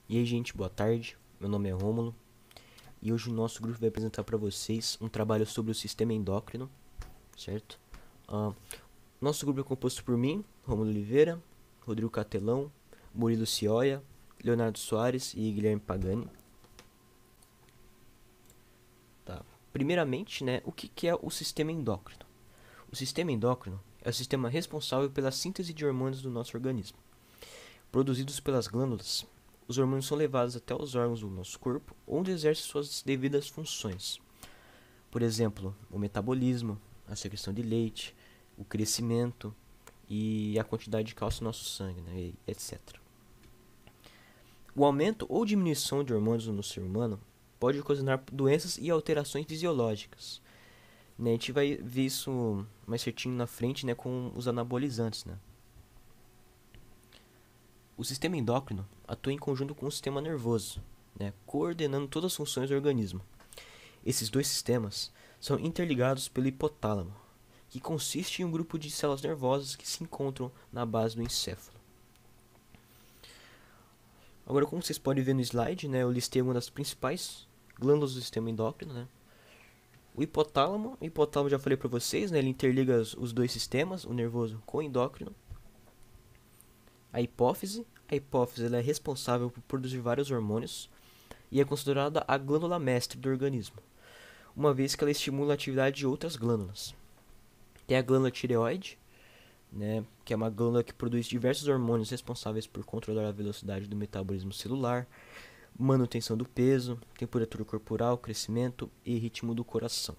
E aí, gente, boa tarde. Meu nome é Rômulo e hoje o nosso grupo vai apresentar para vocês um trabalho sobre o sistema endócrino, certo? Ah, Nosso grupo é composto por mim, Rômulo Oliveira, Rodrigo Catelão, Murilo Cioia, Leonardo Soares e Guilherme Pagani. Tá. Primeiramente, né, o que é o sistema endócrino? O sistema endócrino é o sistema responsável pela síntese de hormônios do nosso organismo. Produzidos pelas glândulas, os hormônios são levados até os órgãos do nosso corpo, onde exercem suas devidas funções. Por exemplo, o metabolismo, a secreção de leite, o crescimento e a quantidade de cálcio no nosso sangue, né, etc. O aumento ou diminuição de hormônios no ser humano pode ocasionar doenças e alterações fisiológicas. Né, a gente vai ver isso mais certinho na frente, né, com os anabolizantes. Né. O sistema endócrino atua em conjunto com o sistema nervoso, né, coordenando todas as funções do organismo. Esses dois sistemas são interligados pelo hipotálamo, que consiste em um grupo de células nervosas que se encontram na base do encéfalo. Agora, como vocês podem ver no slide, né, eu listei uma das principais glândulas do sistema endócrino. Né. O hipotálamo já falei para vocês, né, ele interliga os dois sistemas, o nervoso com o endócrino. A hipófise ela é responsável por produzir vários hormônios e é considerada a glândula mestre do organismo, uma vez que ela estimula a atividade de outras glândulas. Tem a glândula tireoide, né, que é uma glândula que produz diversos hormônios responsáveis por controlar a velocidade do metabolismo celular, manutenção do peso, temperatura corporal, crescimento e ritmo do coração.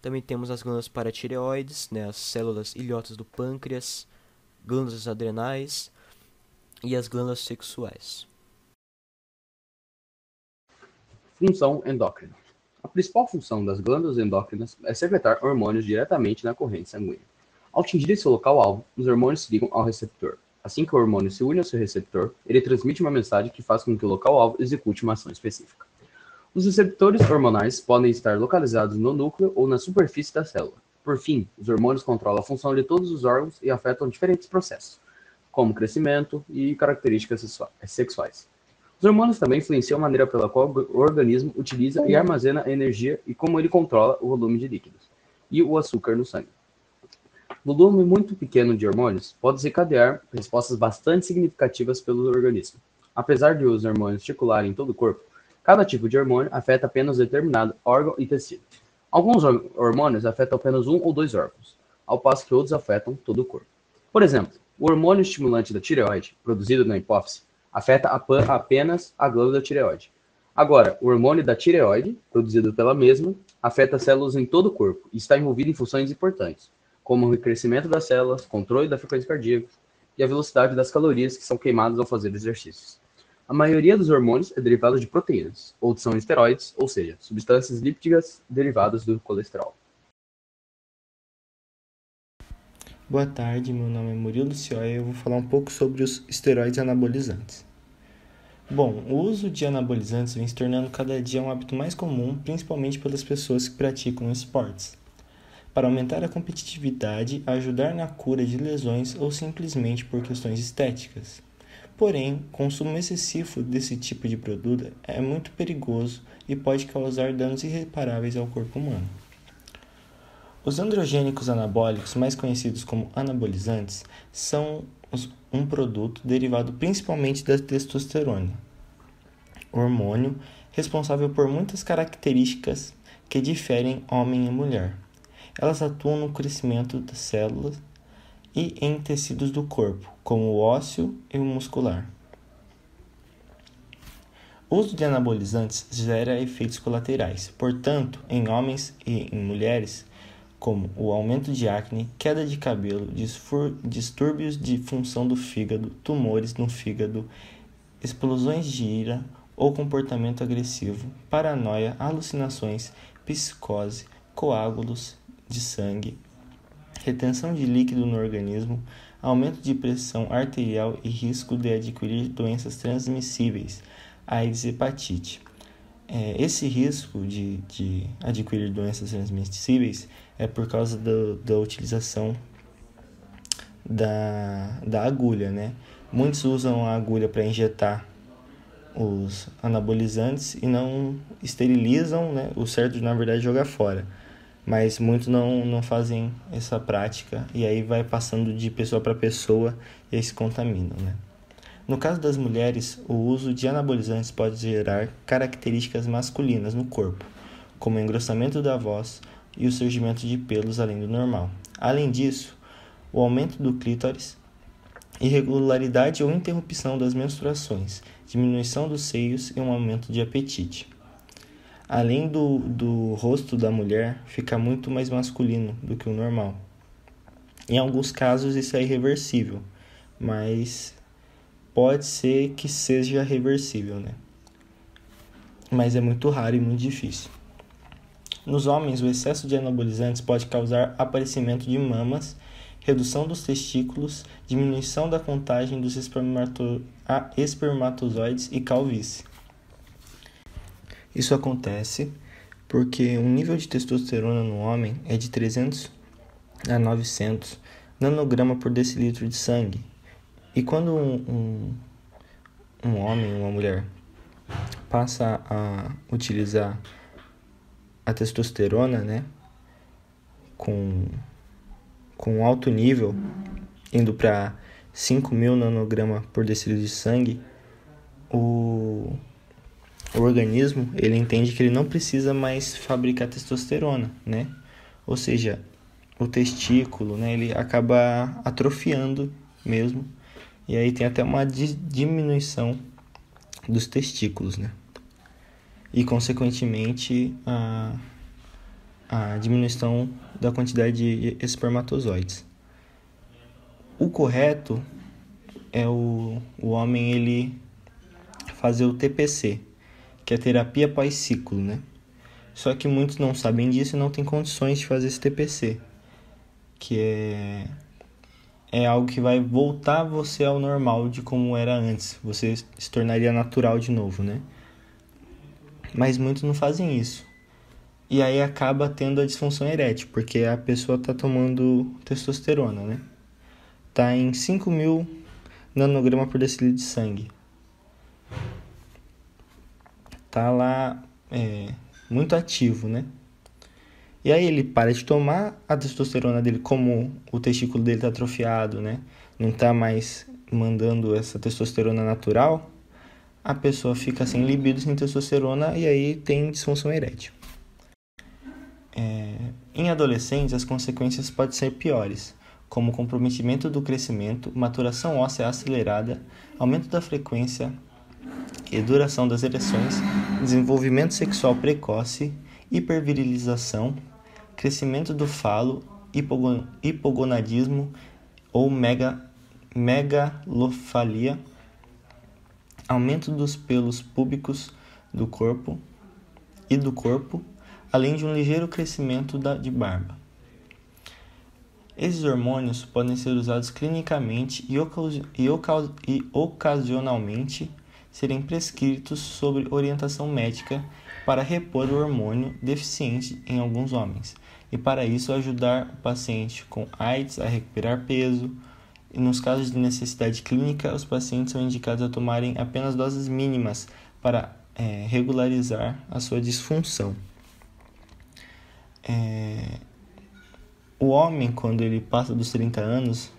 Também temos as glândulas paratireoides, né, as células ilhotas do pâncreas, glândulas adrenais e as glândulas sexuais. Função endócrina. A principal função das glândulas endócrinas é secretar hormônios diretamente na corrente sanguínea. Ao atingir seu local-alvo, os hormônios se ligam ao receptor. Assim que o hormônio se une ao seu receptor, ele transmite uma mensagem que faz com que o local-alvo execute uma ação específica. Os receptores hormonais podem estar localizados no núcleo ou na superfície da célula. Por fim, os hormônios controlam a função de todos os órgãos e afetam diferentes processos, como crescimento e características sexuais. Os hormônios também influenciam a maneira pela qual o organismo utiliza e armazena a energia e como ele controla o volume de líquidos e o açúcar no sangue. Volume muito pequeno de hormônios pode desencadear respostas bastante significativas pelo organismo. Apesar de os hormônios circularem em todo o corpo, cada tipo de hormônio afeta apenas determinado órgão e tecido. Alguns hormônios afetam apenas um ou dois órgãos, ao passo que outros afetam todo o corpo. Por exemplo, o hormônio estimulante da tireoide, produzido na hipófise, afeta apenas a glândula tireoide. Agora, o hormônio da tireoide, produzido pela mesma, afeta células em todo o corpo e está envolvido em funções importantes, como o crescimento das células, controle da frequência cardíaca e a velocidade das calorias que são queimadas ao fazer exercícios. A maioria dos hormônios é derivada de proteínas, ou são esteroides, ou seja, substâncias lípticas derivadas do colesterol. Boa tarde, meu nome é Murilo Cioia e eu vou falar um pouco sobre os esteroides anabolizantes. Bom, o uso de anabolizantes vem se tornando cada dia um hábito mais comum, principalmente pelas pessoas que praticam esportes, para aumentar a competitividade, ajudar na cura de lesões ou simplesmente por questões estéticas. Porém, o consumo excessivo desse tipo de produto é muito perigoso e pode causar danos irreparáveis ao corpo humano. Os androgênicos anabólicos, mais conhecidos como anabolizantes, são um produto derivado principalmente da testosterona, hormônio responsável por muitas características que diferem homem e mulher. Elas atuam no crescimento das células e em tecidos do corpo, como o ósseo e o muscular. O uso de anabolizantes gera efeitos colaterais, portanto, em homens e em mulheres, como o aumento de acne, queda de cabelo, distúrbios de função do fígado, tumores no fígado, explosões de ira ou comportamento agressivo, paranoia, alucinações, psicose, coágulos de sangue, retenção de líquido no organismo, aumento de pressão arterial e risco de adquirir doenças transmissíveis, AIDS e hepatite. Esse risco de adquirir doenças transmissíveis é por causa da utilização da agulha, né? Muitos usam a agulha para injetar os anabolizantes e não esterilizam, né? O certo, na verdade, é jogar fora. Mas muitos não fazem essa prática e aí vai passando de pessoa para pessoa e aí se contaminam, né? No caso das mulheres, o uso de anabolizantes pode gerar características masculinas no corpo, como o engrossamento da voz e o surgimento de pelos além do normal. Além disso, o aumento do clítoris, irregularidade ou interrupção das menstruações, diminuição dos seios e um aumento de apetite. Além do rosto da mulher ficar muito mais masculino do que o normal. Em alguns casos isso é irreversível, mas pode ser que seja reversível, né? Mas é muito raro e muito difícil. Nos homens, o excesso de anabolizantes pode causar aparecimento de mamas, redução dos testículos, diminuição da contagem dos espermatozoides e calvície. Isso acontece porque o nível de testosterona no homem é de 300 a 900 nanograma por decilitro de sangue. E quando um homem, uma mulher, passa a utilizar a testosterona, né, com alto nível, indo para 5.000 nanograma por decilitro de sangue, o organismo ele entende que ele não precisa mais fabricar testosterona, né? Ou seja, o testículo, né, ele acaba atrofiando mesmo, e aí tem até uma diminuição dos testículos, né? E consequentemente a diminuição da quantidade de espermatozoides. O correto é o homem ele fazer o TPC, que é terapia pós-ciclo, né? Só que muitos não sabem disso e não têm condições de fazer esse TPC, que é algo que vai voltar você ao normal de como era antes. Você se tornaria natural de novo, né? Mas muitos não fazem isso. E aí acaba tendo a disfunção erétil, porque a pessoa está tomando testosterona, né? Está em 5.000 nanograma por decilitro de sangue. Tá lá muito ativo, né? E aí ele para de tomar a testosterona dele, como o testículo dele está atrofiado, né? Não está mais mandando essa testosterona natural, a pessoa fica sem libido, sem testosterona, e aí tem disfunção erétil. Em adolescentes, as consequências podem ser piores, como comprometimento do crescimento, maturação óssea acelerada, aumento da frequência e duração das ereções, desenvolvimento sexual precoce, hipervirilização, crescimento do falo, hipogonadismo ou megalofalia, aumento dos pelos púbicos do corpo, além de um ligeiro crescimento de barba. Esses hormônios podem ser usados clinicamente e ocasionalmente serem prescritos sob orientação médica para repor o hormônio deficiente em alguns homens, e para isso ajudar o paciente com AIDS a recuperar peso. E nos casos de necessidade clínica, os pacientes são indicados a tomarem apenas doses mínimas para regularizar a sua disfunção. O homem, quando ele passa dos 30 anos,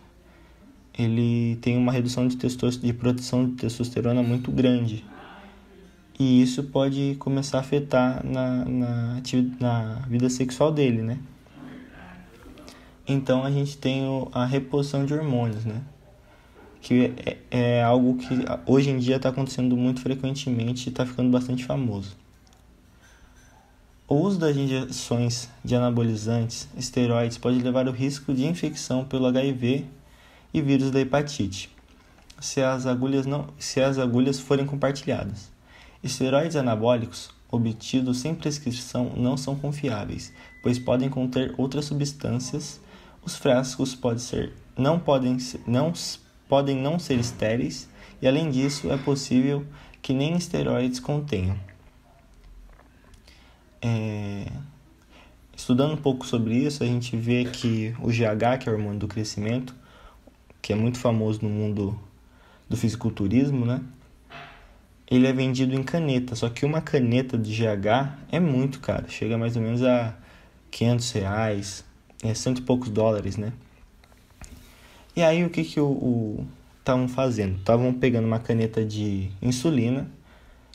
ele tem uma redução de produção de testosterona muito grande. E isso pode começar a afetar na vida sexual dele, né? Então a gente tem a reposição de hormônios, né? Que é algo que hoje em dia está acontecendo muito frequentemente e está ficando bastante famoso. O uso das injeções de anabolizantes, esteroides, pode levar ao risco de infecção pelo HIV e vírus da hepatite, se as agulhas forem compartilhadas. Esteroides anabólicos obtidos sem prescrição não são confiáveis, pois podem conter outras substâncias. Os frascos podem não ser estéreis e, além disso, é possível que nem esteroides contenham. Estudando um pouco sobre isso, a gente vê que o GH, que é o hormônio do crescimento, que é muito famoso no mundo do fisiculturismo, né? Ele é vendido em caneta, só que uma caneta de GH é muito caro, chega mais ou menos a R$ 500, cento e poucos dólares, né? E aí o que estavam fazendo? Estavam pegando uma caneta de insulina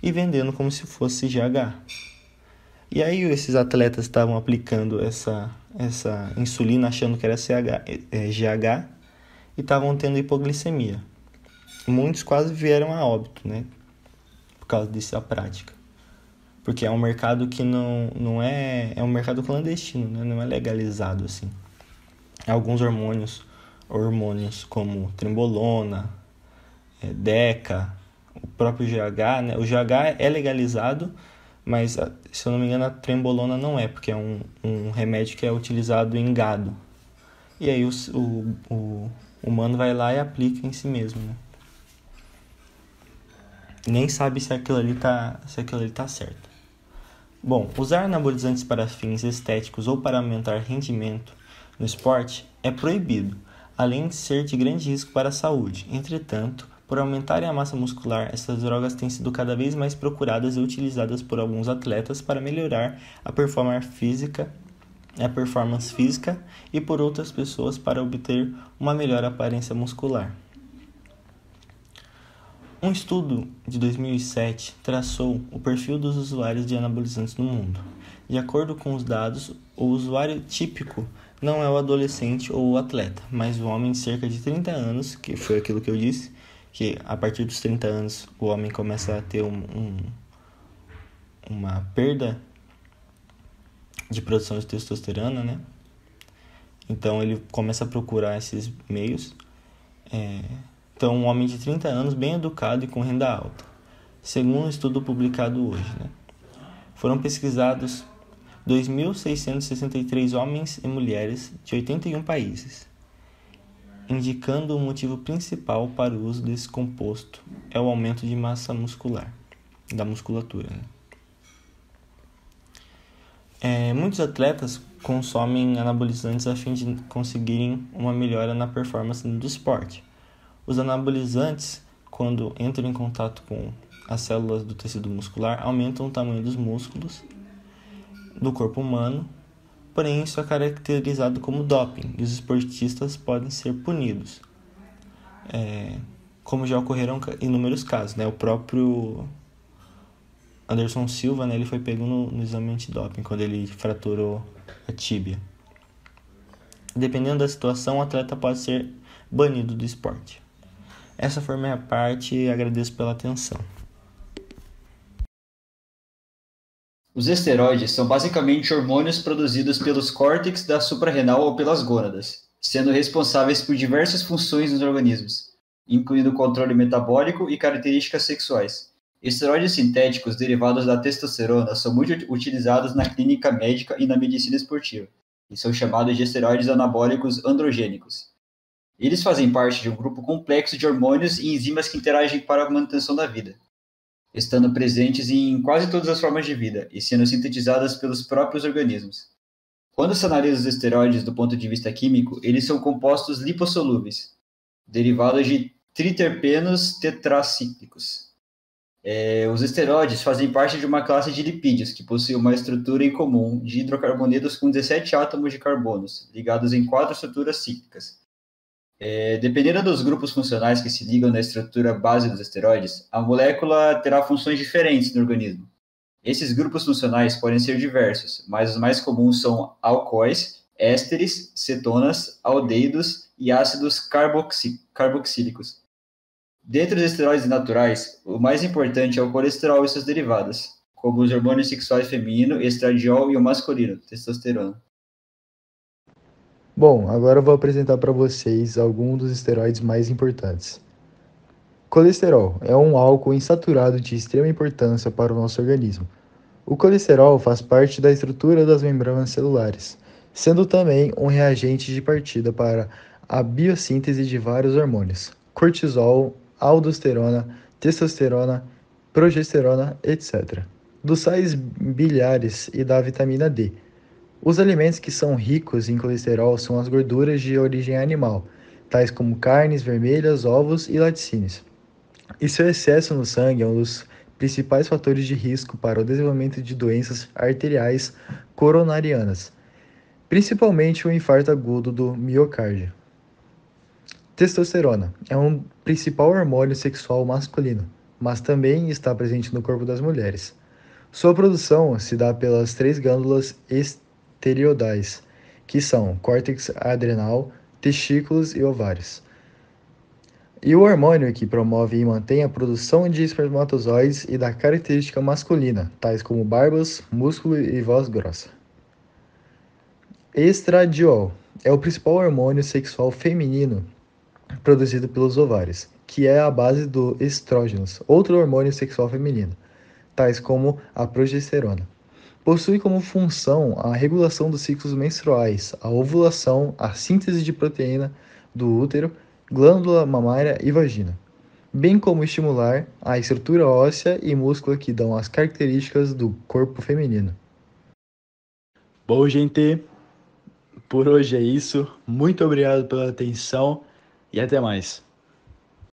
e vendendo como se fosse GH. E aí esses atletas estavam aplicando essa insulina achando que era GH e estavam tendo hipoglicemia. Muitos quase vieram a óbito, né? Por causa dessa prática. Porque é um mercado que não é um mercado clandestino, né? Não é legalizado assim. Alguns hormônios como trembolona, Deca, o próprio GH, né? O GH é legalizado, mas se eu não me engano a trembolona não é, porque é um remédio que é utilizado em gado. E aí o humano vai lá e aplica em si mesmo, né? Nem sabe se aquilo ali tá certo. Bom, usar anabolizantes para fins estéticos ou para aumentar rendimento no esporte é proibido, além de ser de grande risco para a saúde. Entretanto, por aumentarem a massa muscular, essas drogas têm sido cada vez mais procuradas e utilizadas por alguns atletas para melhorar a performance física e por outras pessoas para obter uma melhor aparência muscular. Um estudo de 2007 traçou o perfil dos usuários de anabolizantes no mundo. De acordo com os dados, o usuário típico não é o adolescente ou o atleta, mas o homem de cerca de 30 anos, que foi aquilo que eu disse, que a partir dos 30 anos o homem começa a ter uma perda de produção de testosterona, né? Então ele começa a procurar esses meios. Então, um homem de 30 anos, bem educado e com renda alta. Segundo um estudo publicado hoje, né? Foram pesquisados 2.663 homens e mulheres de 81 países, indicando o motivo principal para o uso desse composto é o aumento de massa muscular, da musculatura, né? Muitos atletas consomem anabolizantes a fim de conseguirem uma melhora na performance do esporte. Os anabolizantes, quando entram em contato com as células do tecido muscular, aumentam o tamanho dos músculos do corpo humano, porém isso é caracterizado como doping e os esportistas podem ser punidos, como já ocorreram inúmeros casos, né? O próprio Anderson Silva, né, ele foi pego no exame antidoping quando ele fraturou a tíbia. Dependendo da situação, o atleta pode ser banido do esporte. Essa foi a minha parte e agradeço pela atenção. Os esteroides são basicamente hormônios produzidos pelos córtex da suprarrenal ou pelas gônadas, sendo responsáveis por diversas funções nos organismos, incluindo controle metabólico e características sexuais. Esteroides sintéticos derivados da testosterona são muito utilizados na clínica médica e na medicina esportiva, e são chamados de esteroides anabólicos androgênicos. Eles fazem parte de um grupo complexo de hormônios e enzimas que interagem para a manutenção da vida, estando presentes em quase todas as formas de vida e sendo sintetizadas pelos próprios organismos. Quando se analisa os esteroides do ponto de vista químico, eles são compostos lipossolúveis, derivados de triterpenos tetracíclicos. Os esteroides fazem parte de uma classe de lipídios que possui uma estrutura em comum de hidrocarbonetos com 17 átomos de carbonos, ligados em 4 estruturas cíclicas. Dependendo dos grupos funcionais que se ligam na estrutura base dos esteroides, a molécula terá funções diferentes no organismo. Esses grupos funcionais podem ser diversos, mas os mais comuns são alcoóis, ésteres, cetonas, aldeídos e ácidos carboxílicos. Dentre os esteroides naturais, o mais importante é o colesterol e seus derivados, como os hormônios sexuais feminino, estradiol, e o masculino, testosterona. Bom, agora eu vou apresentar para vocês alguns dos esteroides mais importantes. Colesterol é um álcool insaturado de extrema importância para o nosso organismo. O colesterol faz parte da estrutura das membranas celulares, sendo também um reagente de partida para a biossíntese de vários hormônios: cortisol, aldosterona, testosterona, progesterona, etc. Dos sais biliares e da vitamina D. Os alimentos que são ricos em colesterol são as gorduras de origem animal, tais como carnes vermelhas, ovos e laticínios. E seu excesso no sangue é um dos principais fatores de risco para o desenvolvimento de doenças arteriais coronarianas, principalmente o infarto agudo do miocárdio. Testosterona é um principal hormônio sexual masculino, mas também está presente no corpo das mulheres. Sua produção se dá pelas três glândulas esteroidais, que são córtex adrenal, testículos e ovários. E o hormônio que promove e mantém a produção de espermatozoides e da característica masculina, tais como barbas, músculo e voz grossa. Estradiol é o principal hormônio sexual feminino produzido pelos ovários, que é a base do estrógenos, outro hormônio sexual feminino, tais como a progesterona. Possui como função a regulação dos ciclos menstruais, a ovulação, a síntese de proteína do útero, glândula mamária e vagina, bem como estimular a estrutura óssea e múscula que dão as características do corpo feminino. Bom, gente, por hoje é isso. Muito obrigado pela atenção e até mais.